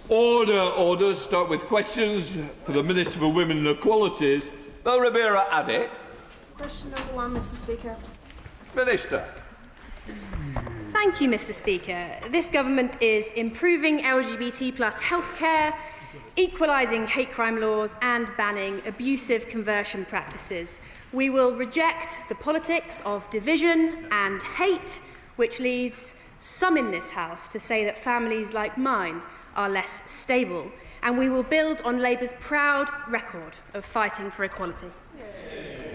Order, order. Start with questions for the Minister for Women and Equalities. Ribeiro-Addy. Question number 1, Mr. Speaker. Minister. Thank you, Mr. Speaker. This government is improving LGBT+ healthcare, equalising hate crime laws and banning abusive conversion practices. We will reject the politics of division and hate, which leads some in this House to say that families like mine are less stable, and we will build on Labour's proud record of fighting for equality.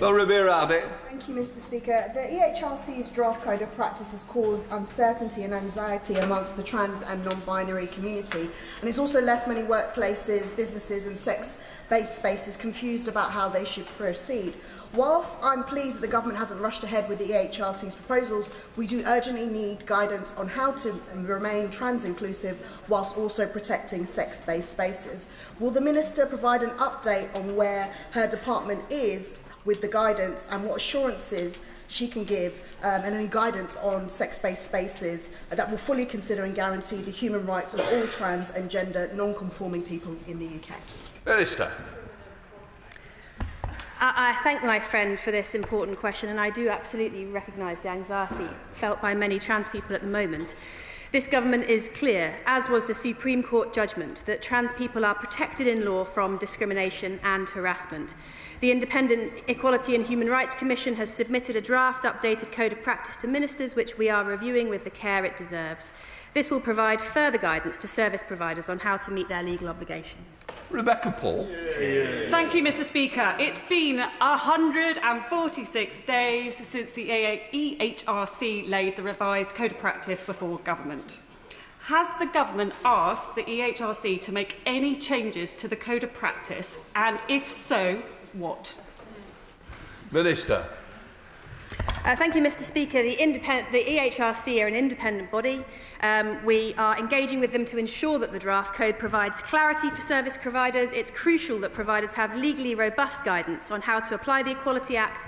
Ribeiro-Addy. Thank you, Mr. Speaker. The EHRC's draft code of practice has caused uncertainty and anxiety amongst the trans and non-binary community, and it's also left many workplaces, businesses and sex-based spaces confused about how they should proceed. Whilst I'm pleased that the government hasn't rushed ahead with the EHRC's proposals, we do urgently need guidance on how to remain trans-inclusive whilst also protecting sex-based spaces. Will the Minister provide an update on where her department is with the guidance and what assurances she can give and any guidance on sex-based spaces that will fully consider and guarantee the human rights of all trans and gender non-conforming people in the UK? Minister. I thank my friend for this important question, and I do absolutely recognise the anxiety felt by many trans people at the moment. This government is clear, as was the Supreme Court judgment, that trans people are protected in law from discrimination and harassment. The Independent Equality and Human Rights Commission has submitted a draft updated code of practice to ministers, which we are reviewing with the care it deserves. This will provide further guidance to service providers on how to meet their legal obligations. Rebecca Paul. Thank you, Mr. Speaker. It's been 146 days since the EHRC laid the revised code of practice before government. Has the government asked the EHRC to make any changes to the code of practice, and if so, what? Minister. Thank you, Mr. Speaker. The EHRC are an independent body. We are engaging with them to ensure that the draft code provides clarity for service providers. It's crucial that providers have legally robust guidance on how to apply the Equality Act,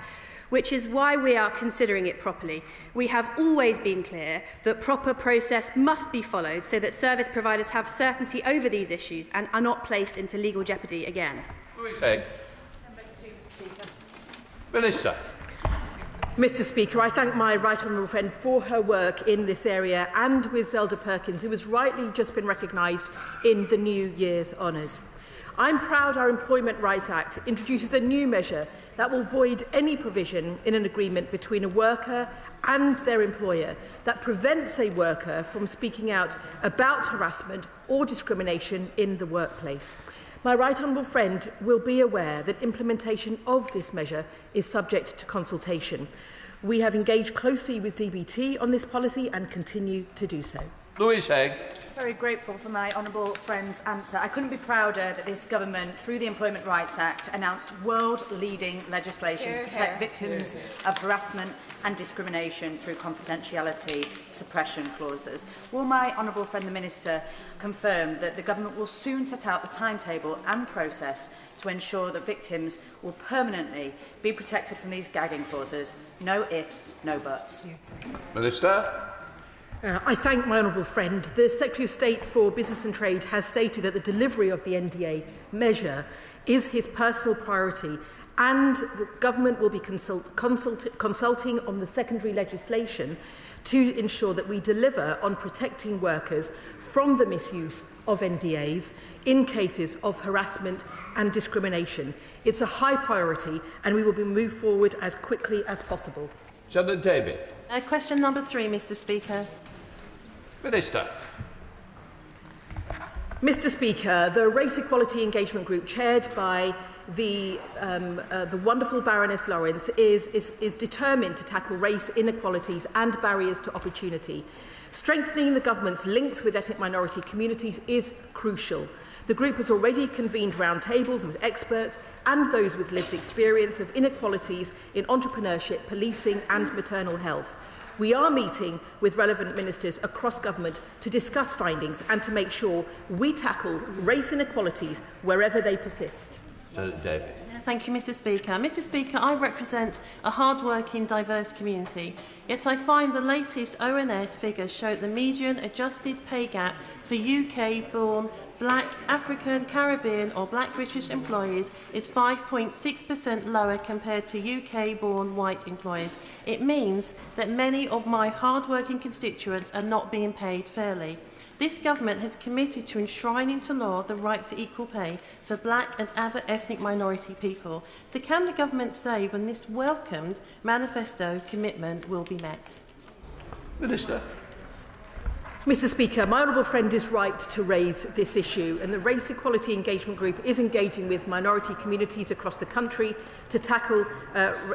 which is why we are considering it properly. We have always been clear that proper process must be followed so that service providers have certainty over these issues and are not placed into legal jeopardy again. Louise. Minister. Mr. Speaker, I thank my right honourable friend for her work in this area and with Zelda Perkins, who has rightly just been recognised in the New Year's Honours. I'm proud our Employment Rights Act introduces a new measure that will void any provision in an agreement between a worker and their employer that prevents a worker from speaking out about harassment or discrimination in the workplace. My right honourable friend will be aware that implementation of this measure is subject to consultation. We have engaged closely with DBT on this policy and continue to do so. Louise. Very grateful for my honourable friend's answer. I couldn't be prouder that this government, through the Employment Rights Act, announced world-leading legislation to protect victims of harassment and discrimination through confidentiality suppression clauses. Will my honourable friend the Minister confirm that the government will soon set out the timetable and process to ensure that victims will permanently be protected from these gagging clauses? No ifs, no buts. Minister. I thank my honourable friend. The Secretary of State for Business and Trade has stated that the delivery of the NDA measure is his personal priority, and the government will be consulting on the secondary legislation to ensure that we deliver on protecting workers from the misuse of NDAs in cases of harassment and discrimination. It's a high priority, and we will move forward as quickly as possible. Senator David. Question number 3, Mr. Speaker. Minister. Mr. Speaker, the Race Equality Engagement Group, chaired by the wonderful Baroness Lawrence, is determined to tackle race inequalities and barriers to opportunity. Strengthening the government's links with ethnic minority communities is crucial. The group has already convened roundtables with experts and those with lived experience of inequalities in entrepreneurship, policing and maternal health. We are meeting with relevant ministers across government to discuss findings and to make sure we tackle race inequalities wherever they persist. David. Thank you, Mr. Speaker. Mr. Speaker, I represent a hard-working, diverse community, yet I find the latest ONS figures show the median adjusted pay gap for UK-born Black, African, Caribbean or Black British employees is 5.6% lower compared to UK-born white employees. It means that many of my hard-working constituents are not being paid fairly. This government has committed to enshrining into law the right to equal pay for black and other ethnic minority people. So can the government say when this welcomed manifesto commitment will be met? Minister. Mr Speaker, my honourable friend is right to raise this issue, and the Race Equality Engagement Group is engaging with minority communities across the country to tackle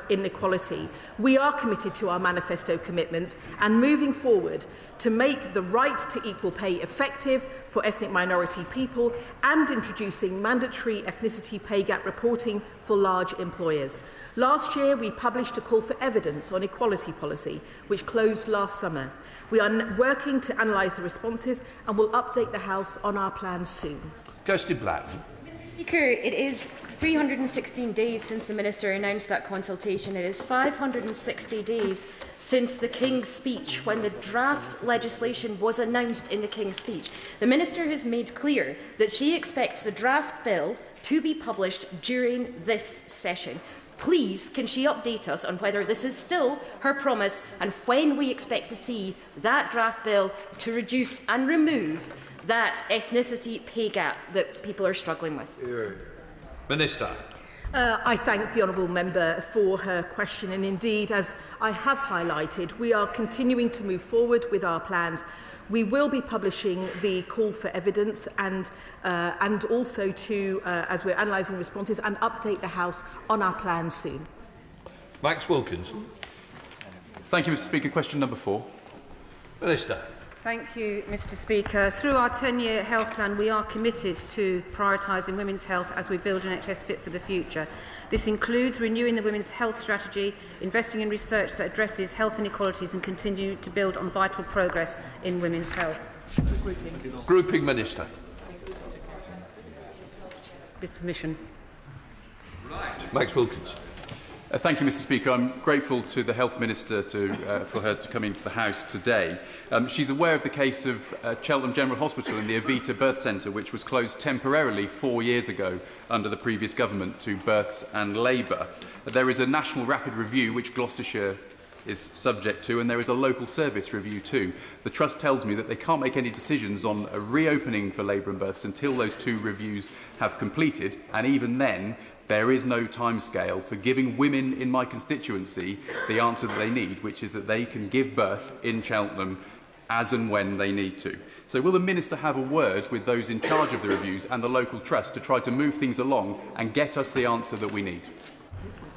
inequality. We are committed to our manifesto commitments and moving forward to make the right to equal pay effective for ethnic minority people and introducing mandatory ethnicity pay gap reporting for large employers. Last year, we published a call for evidence on equality policy, which closed last summer. We are working to analyse the responses and will update the House on our plans soon. Kirsty Black. Mr Speaker, it is 316 days since the Minister announced that consultation. It is 560 days since the King's speech, when the draft legislation was announced in the King's speech. The Minister has made clear that she expects the draft bill to be published during this session. Please, can she update us on whether this is still her promise and when we expect to see that draft bill to reduce and remove that ethnicity pay gap that people are struggling with? Minister. I thank the honourable member for her question, and indeed, as I have highlighted, we are continuing to move forward with our plans. We will be publishing the call for evidence and also to, as we're analysing responses, and update the House on our plans soon. Max Wilkins. Thank you, Mr Speaker. Question number 4. Minister. Thank you, Mr Speaker. Through our 10-year health plan, we are committed to prioritising women's health as we build an NHS fit for the future. This includes renewing the women's health strategy, investing in research that addresses health inequalities and continue to build on vital progress in women's health. Grouping Minister. With permission. Right. Max Wilkins. Thank you, Mr Speaker. I'm grateful to the Health Minister for her to come into the House today. She's aware of the case of Cheltenham General Hospital and the Evita Birth Centre, which was closed temporarily 4 years ago under the previous government to births and labour. There is a national rapid review which Gloucestershire is subject to, and there is a local service review too. The Trust tells me that they can't make any decisions on a reopening for labour and births until those 2 reviews have completed, and even then there is no timescale for giving women in my constituency the answer that they need, which is that they can give birth in Cheltenham as and when they need to. So will the Minister have a word with those in charge of the reviews and the local trust to try to move things along and get us the answer that we need?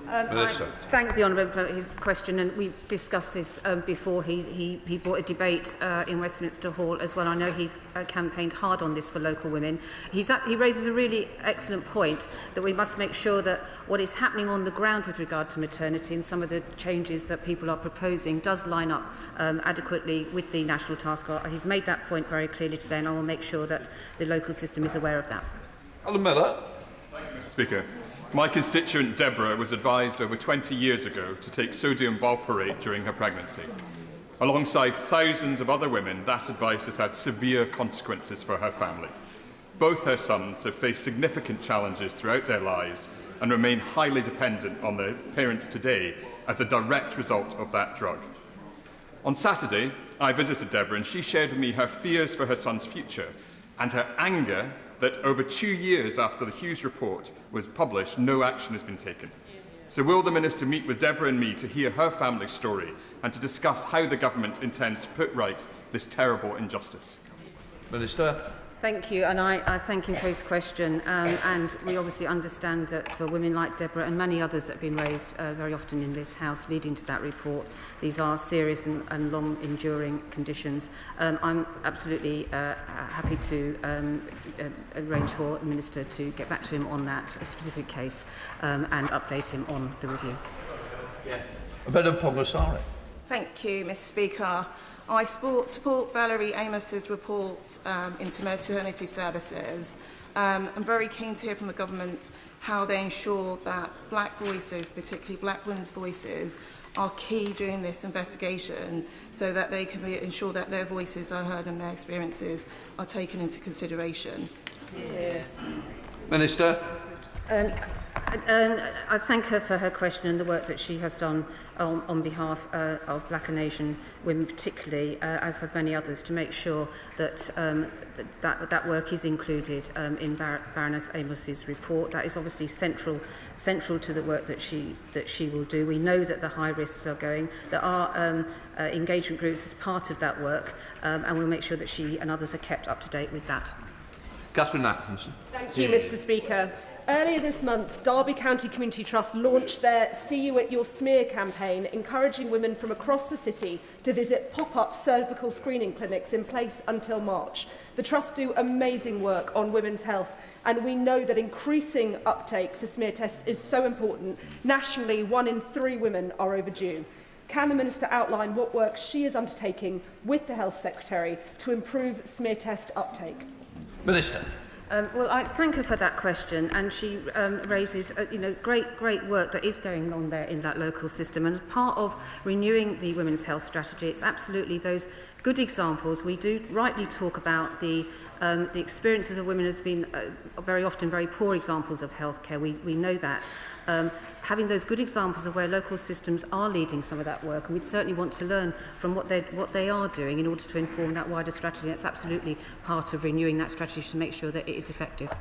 I thank the Honourable for his question, and we discussed this before. He brought a debate in Westminster Hall as well. I know he's campaigned hard on this for local women. He raises a really excellent point that we must make sure that what is happening on the ground with regard to maternity and some of the changes that people are proposing does line up adequately with the National Task Force. He's made that point very clearly today, and I will make sure that the local system is aware of that. Alan Miller. Thank you, Mr Speaker. My constituent Deborah was advised over 20 years ago to take sodium valproate during her pregnancy. Alongside thousands of other women, that advice has had severe consequences for her family. Both her sons have faced significant challenges throughout their lives and remain highly dependent on their parents today as a direct result of that drug. On Saturday, I visited Deborah and she shared with me her fears for her son's future and her anger that over 2 years after the Hughes report was published, no action has been taken. So will the Minister meet with Deborah and me to hear her family's story and to discuss how the government intends to put right this terrible injustice? Minister. Thank you, and I thank him for his question. And we obviously understand that for women like Deborah and many others that have been raised very often in this House leading to that report, these are serious and long-enduring conditions. I'm absolutely happy to arrange for the Minister to get back to him on that specific case and update him on the review. Madam Pongasari. Thank you, Mr Speaker. I support Valerie Amos's report into maternity services. I'm very keen to hear from the government how they ensure that black voices, particularly black women's voices, are key during this investigation so that they can ensure that their voices are heard and their experiences are taken into consideration. Minister. I thank her for her question and the work that she has done on behalf of Black and Asian women particularly, as have many others, to make sure that that work is included in Baroness Amos's report. That is obviously central to the work that she will do. We know that the high risks are going. There are engagement groups as part of that work, and we'll make sure that she and others are kept up to date with that. Catherine Atkinson. Thank you, Mr. Speaker. Earlier this month, Derby County Community Trust launched their See You at Your Smear campaign, encouraging women from across the city to visit pop-up cervical screening clinics in place until March. The Trust do amazing work on women's health, and we know that increasing uptake for smear tests is so important. Nationally, 1 in 3 women are overdue. Can the Minister outline what work she is undertaking with the Health Secretary to improve smear test uptake? Minister. Well, I thank her for that question, and she raises great work that is going on there in that local system. And as part of renewing the women's health strategy, it's absolutely those good examples. We do rightly talk about the experiences of women as being very often very poor examples of healthcare. We know that. Having those good examples of where local systems are leading some of that work, and we'd certainly want to learn from what they are doing in order to inform that wider strategy. That's absolutely part of renewing that strategy to make sure that it is effective.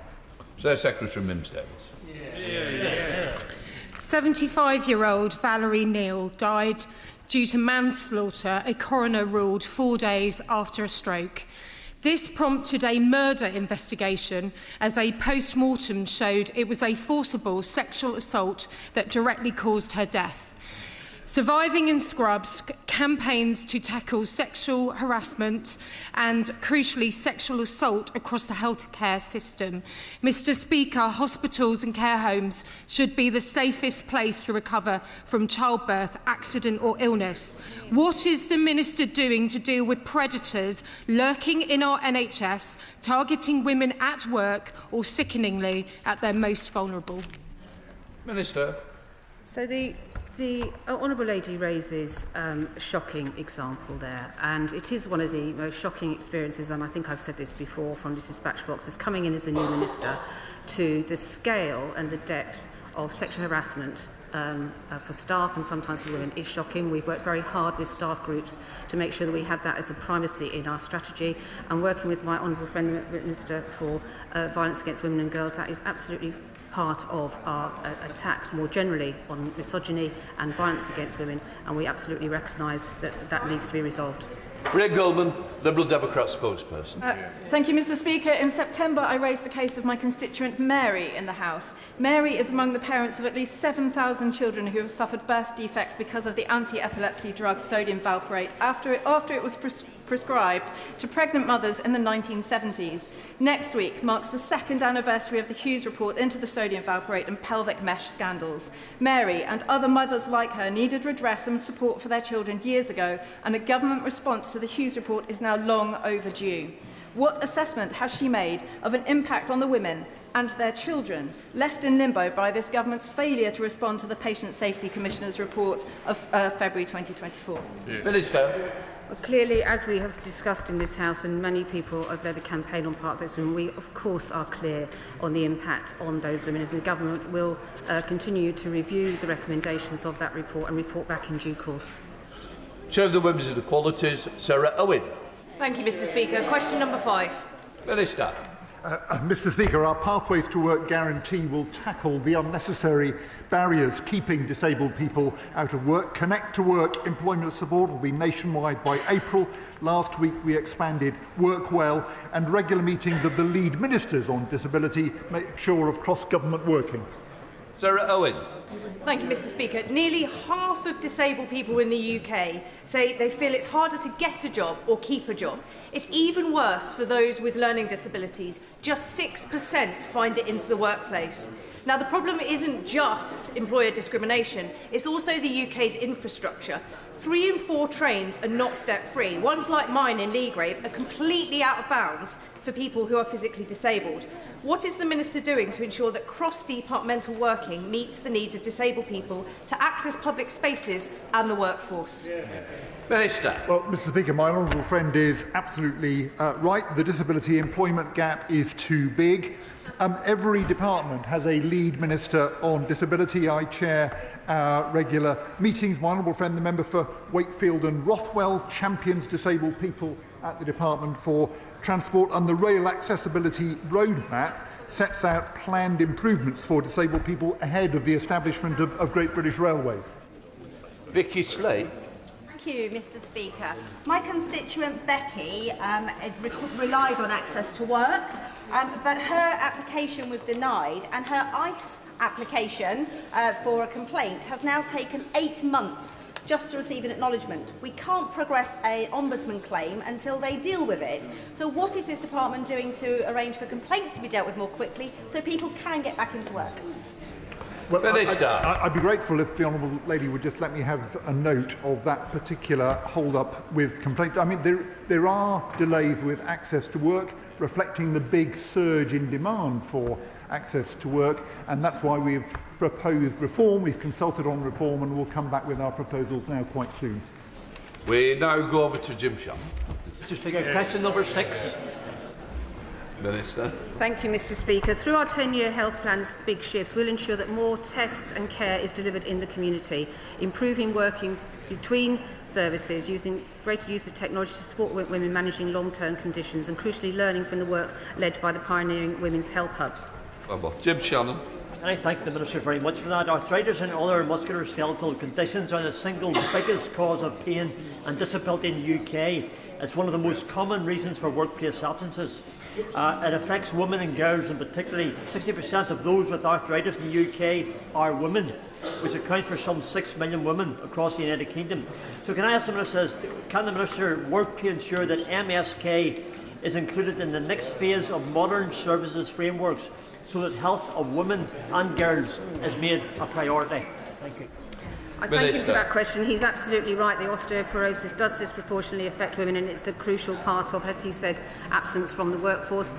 Sir Secretary Mims Davis. 75-year-old Valerie Neal died due to manslaughter, a coroner ruled 4 days after a stroke. This prompted a murder investigation as a post-mortem showed it was a forcible sexual assault that directly caused her death. Surviving in Scrubs campaigns to tackle sexual harassment and, crucially, sexual assault across the healthcare system. Mr. Speaker, hospitals and care homes should be the safest place to recover from childbirth, accident or illness. What is the Minister doing to deal with predators lurking in our NHS, targeting women at work or, sickeningly, at their most vulnerable? Minister. So the Honourable Lady raises a shocking example there, and it is one of the most shocking experiences, and I think I've said this before from this dispatch box, as coming in as a new minister, to the scale and the depth of sexual harassment for staff and sometimes for women is shocking. We've worked very hard with staff groups to make sure that we have that as a primacy in our strategy, and working with my Honourable friend the Minister for Violence Against Women and Girls, that is absolutely part of our attack more generally on misogyny and violence against women, and we absolutely recognise that that needs to be resolved. Ray Goldman, Liberal Democrat spokesperson. Thank you, Mr. Speaker. In September, I raised the case of my constituent Mary in the House. Mary is among the parents of at least 7,000 children who have suffered birth defects because of the anti-epilepsy drug sodium valproate after it was prescribed to pregnant mothers in the 1970s. Next week marks the 2nd anniversary of the Hughes report into the sodium valproate and pelvic mesh scandals. Mary and other mothers like her needed redress and support for their children years ago, and a government response to the Hughes report is now long overdue. What assessment has she made of an impact on the women and their children left in limbo by this government's failure to respond to the Patient Safety Commissioner's report of February 2024? Minister. Well, clearly, as we have discussed in this House, and many people have led the campaign on part of this women, we of course are clear on the impact on those women, as the government will continue to review the recommendations of that report and report back in due course. Chair of the Women's and Equalities, Sarah Owen. Thank you, Mr. Speaker. Question number 5. Minister. Mr. Speaker, our Pathways to Work guarantee will tackle the unnecessary barriers keeping disabled people out of work. Connect to Work employment support will be nationwide by April. Last week we expanded Work Well, and regular meetings of the lead ministers on disability make sure of cross-government working. Sarah Owen. Thank you, Mr. Speaker. Nearly half of disabled people in the UK say they feel it's harder to get a job or keep a job. It's even worse for those with learning disabilities. Just 6% find it into the workplace. Now, the problem isn't just employer discrimination, it's also the UK's infrastructure. 3 in 4 trains are not step-free. Ones like mine in Leagrave are completely out of bounds for people who are physically disabled. What is the Minister doing to ensure that cross-departmental working meets the needs of disabled people to access public spaces and the workforce? Minister. Well, Mr. Speaker, my honourable friend is absolutely right. The disability employment gap is too big. Every department has a lead minister on disability. I chair regular meetings. My honourable friend, the member for Wakefield and Rothwell, champions disabled people at the Department for Transport, and the Rail Accessibility Roadmap sets out planned improvements for disabled people ahead of the establishment of Great British Railways. Vicky Slade. Thank you, Mr. Speaker. My constituent Becky relies on access to work, but her application was denied, and her ICE application for a complaint has now taken 8 months just to receive an acknowledgement. We can't progress an ombudsman claim until they deal with it. So what is this department doing to arrange for complaints to be dealt with more quickly so people can get back into work? Well, I'd be grateful if the honourable lady would just let me have a note of that particular hold-up with complaints. I mean, there are delays with access to work, reflecting the big surge in demand for access to work, and that's why we've proposed reform. We've consulted on reform, and we'll come back with our proposals now quite soon. We now go over to Jim Shaw. Mr. Speaker, question number 6. Minister. Thank you, Mr. Speaker. Through our 10-year health plan's big shifts, we'll ensure that more tests and care is delivered in the community, improving working between services, using greater use of technology to support women managing long-term conditions, and crucially learning from the work led by the pioneering women's health hubs. Jim Shannon. And I thank the Minister very much for that. Arthritis and other musculoskeletal conditions are the single biggest cause of pain and disability in the UK. It's one of the most common reasons for workplace absences. It affects women and girls, and particularly 60% of those with arthritis in the UK are women, which accounts for some 6 million women across the United Kingdom. So can I ask the Minister, can the Minister work to ensure that MSK is included in the next phase of modern services frameworks so that health of women and girls is made a priority? Thank you. I thank him for that question. He's absolutely right. The osteoporosis does disproportionately affect women, and it's a crucial part of, as he said, absence from the workforce.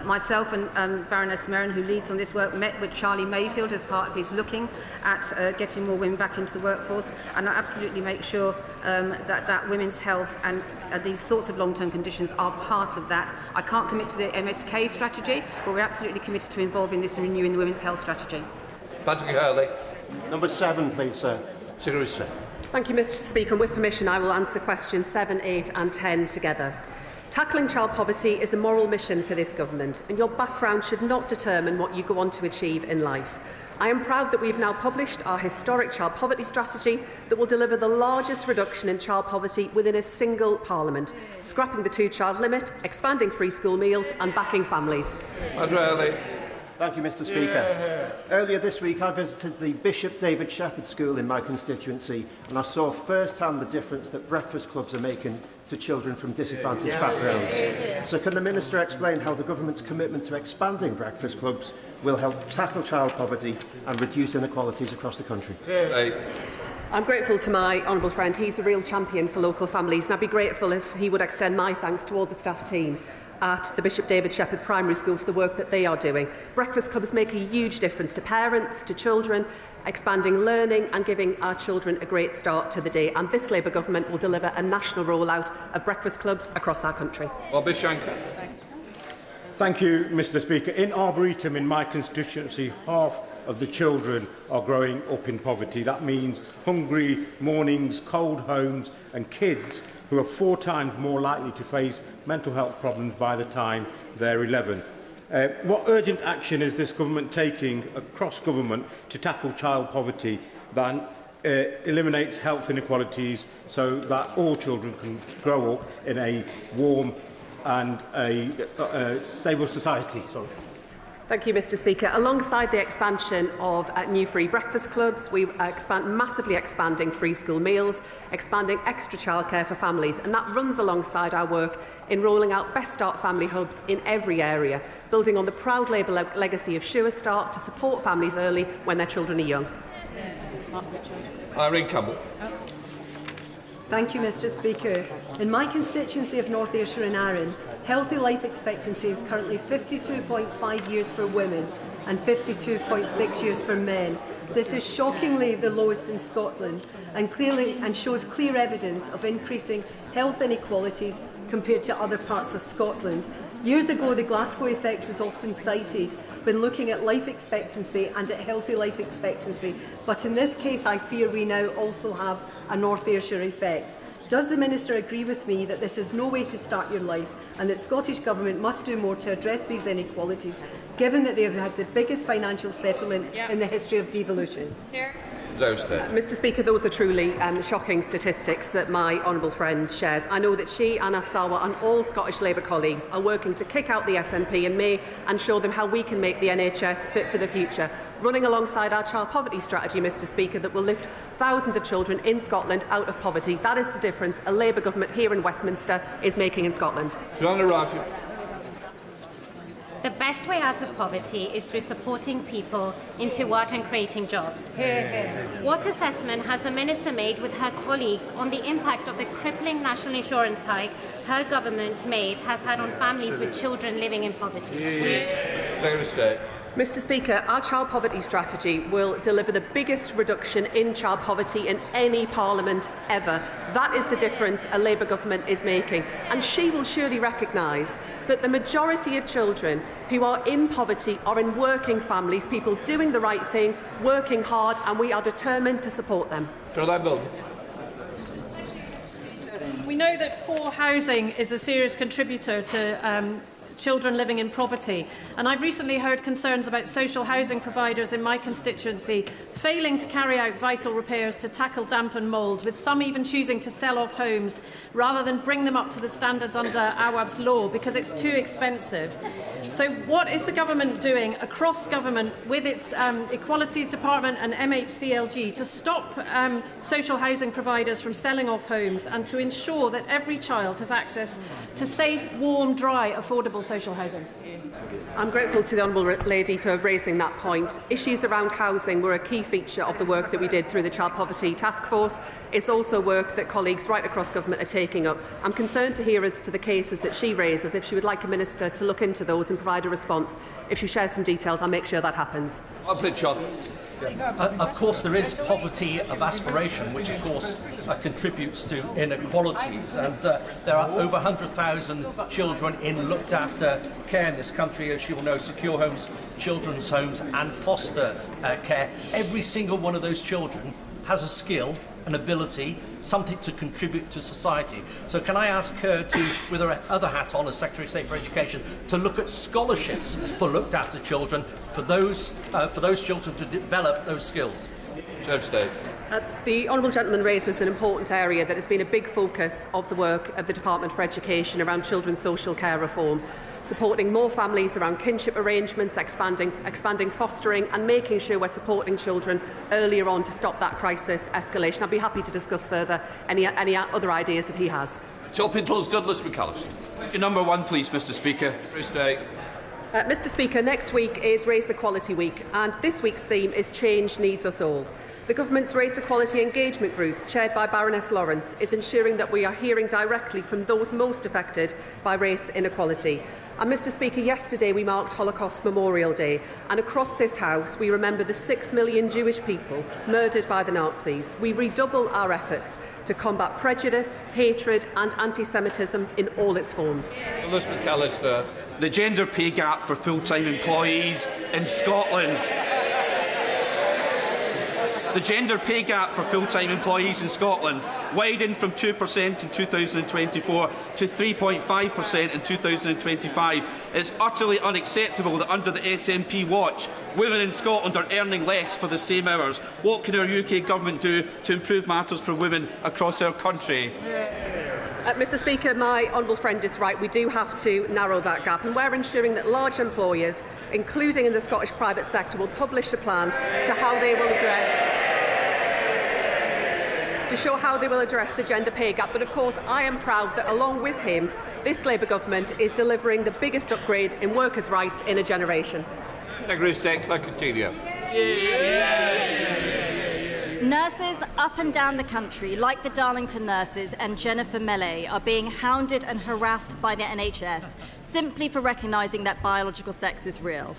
Myself and Baroness Merrin, who leads on this work, met with Charlie Mayfield as part of his looking at getting more women back into the workforce, and I absolutely make sure that women's health and these sorts of long-term conditions are part of that. I can't commit to the MSK strategy, but we're absolutely committed to involving this in renewing the women's health strategy. Patrick Hurley. Number 7, please, sir. Thank you, Mr. Speaker. And with permission, I will answer questions 7, 8 and 10 together. Tackling child poverty is a moral mission for this government, and your background should not determine what you go on to achieve in life. I am proud that we've now published our historic child poverty strategy that will deliver the largest reduction in child poverty within a single parliament, scrapping the 2-child limit, expanding free school meals and backing families. Thank you, Mr. Speaker. Earlier this week, I visited the Bishop David Shepherd School in my constituency, and I saw firsthand the difference that breakfast clubs are making to children from disadvantaged backgrounds. So can the Minister explain how the government's commitment to expanding breakfast clubs will help tackle child poverty and reduce inequalities across the country? I'm grateful to my honourable friend. He's a real champion for local families, and I'd be grateful if he would extend my thanks to all the staff team at the Bishop David Shepherd Primary School for the work that they are doing. Breakfast clubs make a huge difference to parents, to children, expanding learning and giving our children a great start to the day. And this Labour government will deliver a national rollout of breakfast clubs across our country. Bobby Shanker. Thank you, Mr. Speaker. In Arboretum, in my constituency, half of the children are growing up in poverty. That means hungry mornings, cold homes and kids who are 4 times more likely to face mental health problems by the time they're 11. What urgent action is this government taking across government to tackle child poverty that eliminates health inequalities so that all children can grow up in a warm and a stable society? Thank you, Mr. Speaker. Alongside the expansion of new free breakfast clubs, we massively expanding free school meals, expanding extra childcare for families, and that runs alongside our work in rolling out Best Start family hubs in every area, building on the proud Labour legacy of Sure Start to support families early when their children are young. Irene Campbell. Thank you, Mr Speaker. In my constituency of North Ayrshire and Arran, healthy life expectancy is currently 52.5 years for women and 52.6 years for men. This is shockingly the lowest in Scotland and shows clear evidence of increasing health inequalities compared to other parts of Scotland. Years ago, the Glasgow effect was often cited when looking at life expectancy and at healthy life expectancy, but in this case I fear we now also have a North Ayrshire effect. Does the Minister agree with me that this is no way to start your life and that Scottish Government must do more to address these inequalities, given that they have had the biggest financial settlement in the history of devolution? Mr Speaker, those are truly shocking statistics that my honourable friend shares. I know that she, Anna Sawa and all Scottish Labour colleagues are working to kick out the SNP in May and show them how we can make the NHS fit for the future, running alongside our child poverty strategy, Mr Speaker, that will lift thousands of children in Scotland out of poverty. That is the difference a Labour government here in Westminster is making in Scotland. The best way out of poverty is through supporting people into work and creating jobs. What assessment has the Minister made with her colleagues on the impact of the crippling national insurance hike her government has had on families with children living in poverty? Mr Speaker, our child poverty strategy will deliver the biggest reduction in child poverty in any parliament ever. That is the difference a Labour government is making. And she will surely recognise that the majority of children who are in poverty are in working families, people doing the right thing, working hard, and we are determined to support them. We know that poor housing is a serious contributor to children living in poverty, and I've recently heard concerns about social housing providers in my constituency failing to carry out vital repairs to tackle damp and mould, with some even choosing to sell off homes rather than bring them up to the standards under Awab's law because it's too expensive. So what is the government doing across government with its Equalities Department and MHCLG to stop social housing providers from selling off homes and to ensure that every child has access to safe, warm, dry, affordable social housing? I'm grateful to the Honourable Lady for raising that point. Issues around housing were a key feature of the work that we did through the Child Poverty Task Force. It's also work that colleagues right across government are taking up. I'm concerned to hear as to the cases that she raises. If she would like a minister to look into those and provide a response, if she shares some details, I'll make sure that happens. Of course, there is poverty of aspiration, which of course contributes to inequalities, and there are over 100,000 children in looked after care in this country, as you will know, secure homes, children's homes and foster care. Every single one of those children has a skill, an ability, something to contribute to society. So can I ask her to, with her other hat on as Secretary of State for Education, to look at scholarships for looked after children, for those children to develop those skills? The Honourable Gentleman raises an important area that has been a big focus of the work of the Department for Education around children's social care reform, supporting more families around kinship arrangements, expanding fostering and making sure we're supporting children earlier on to stop that crisis escalation. I'd be happy to discuss further any other ideas that he has. Number one, please, Mr Speaker. Mr Speaker, next week is Race Equality Week, and this week's theme is Change Needs Us All. The Government's Race Equality Engagement Group, chaired by Baroness Lawrence, is ensuring that we are hearing directly from those most affected by race inequality. And Mr Speaker, yesterday we marked Holocaust Memorial Day, and across this House we remember the 6 million Jewish people murdered by the Nazis. We redouble our efforts to combat prejudice, hatred and anti-Semitism in all its forms. The gender pay gap for full-time employees in Scotland. The gender pay gap for full-time employees in Scotland widened from 2% in 2024 to 3.5% in 2025. It's utterly unacceptable that under the SNP watch, women in Scotland are earning less for the same hours. What can our UK Government do to improve matters for women across our country? Mr Speaker, my honourable friend is right. We do have to narrow that gap, and we're ensuring that large employers, including in the Scottish private sector, will publish a plan to show how they will address the gender pay gap. But of course, I am proud that along with him, this Labour government is delivering the biggest upgrade in workers' rights in a generation. Nurses up and down the country, like the Darlington nurses and Jennifer Mellay, are being hounded and harassed by the NHS simply for recognising that biological sex is real.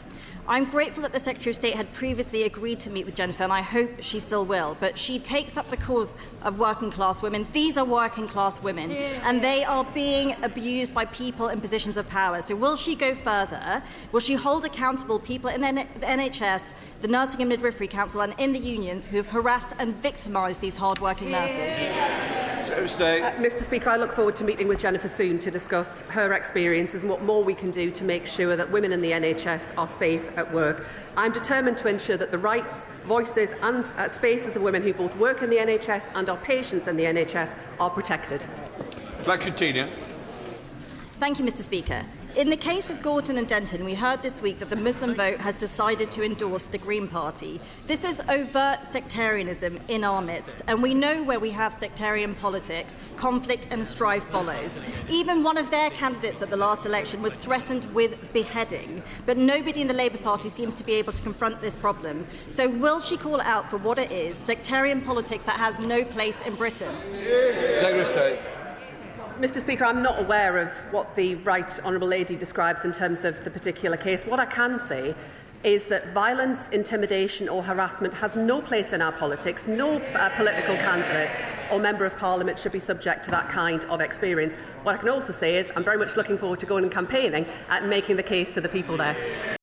I'm grateful that the Secretary of State had previously agreed to meet with Jennifer, and I hope she still will. But she takes up the cause of working class women. These are working class women, and they are being abused by people in positions of power. So will she go further? Will she hold accountable people in the NHS, the Nursing and Midwifery Council, and in the unions who have harassed and victimised these hard-working nurses? Mr. Speaker, I look forward to meeting with Jennifer soon to discuss her experiences and what more we can do to make sure that women in the NHS are safe at work. I'm determined to ensure that the rights, voices and spaces of women who both work in the NHS and are patients in the NHS are protected. Thank you, Mr. Speaker. In the case of Gorton and Denton, we heard this week that the Muslim vote has decided to endorse the Green Party. This is overt sectarianism in our midst, and we know where we have sectarian politics, conflict and strife follows. Even one of their candidates at the last election was threatened with beheading, but nobody in the Labour Party seems to be able to confront this problem. So will she call it out for what it is, sectarian politics that has no place in Britain? Secretary of State. Mr. Speaker, I'm not aware of what the Right Honourable Lady describes in terms of the particular case. What I can say is that violence, intimidation or harassment has no place in our politics. No political candidate or Member of Parliament should be subject to that kind of experience. What I can also say is I'm very much looking forward to going and campaigning and making the case to the people there.